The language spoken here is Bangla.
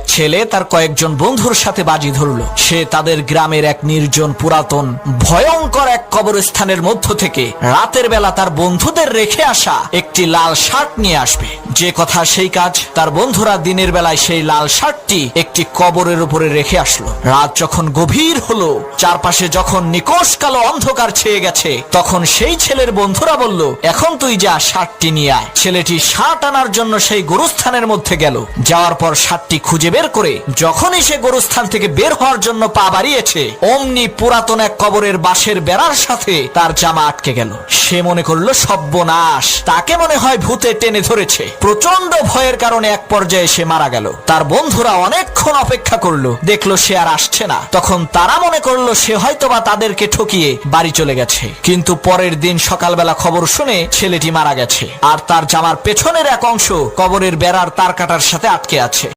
ছেলে তার কয়েকজন বন্ধুর সাথে বাজি ধরল সে তাদের গ্রামের এক নির্জন পুরাতন ভয়ঙ্কর এক কবরস্থানের মধ্য থেকে রাতের বেলা তার বন্ধুদের রেখে আসা একটি লাল শার্ট নিয়ে আসবে। যে কথা সেই কাজ। তার বন্ধুরা দিনের বেলায় সেই লাল শার্টটি একটি কবরের উপরে রেখে আসলো। রাত যখন গভীর হলো, চারপাশে যখন নিকষ কালো অন্ধকার ছেয়ে গেছে, তখন সেই ছেলের বন্ধুরা বলল, এখন তুই যা, শার্টটি নিয়ে আয়। ছেলেটি শার্ট আনার জন্য সেই গোরস্থানের মধ্যে গেল। যাওয়ার পর শার্টটি খুঁজে বের করে যখনই সে গোরস্থান থেকে বের হওয়ার জন্য পা বাড়িয়েছে, অমনি পুরাতন এক কবরের বাঁশের বেড়ার সাথে তার জামা আটকে গেল। সে মনে করলো সর্বনাশ, তাকে মনে হয় ভূতে টেনে ধরেছে। প্রচন্ড ভয়ের কারণে এক পর্যায়ে সে মারা গেল। তার বন্ধুরা অনেকক্ষণ অপেক্ষা করলো, দেখলো সে আর আসছে না। তখন তারা মনে করলো সে হয়তোবা তাদেরকে ঠকিয়ে বাড়ি চলে গেছে। কিন্তু পরের দিন সকালবেলা খবর শুনে ছেলেটি মারা গেছে, আর তার জামার পেছনের এক অংশ কবরের বেড়ার তার কাটার সাথে আটকে আছে।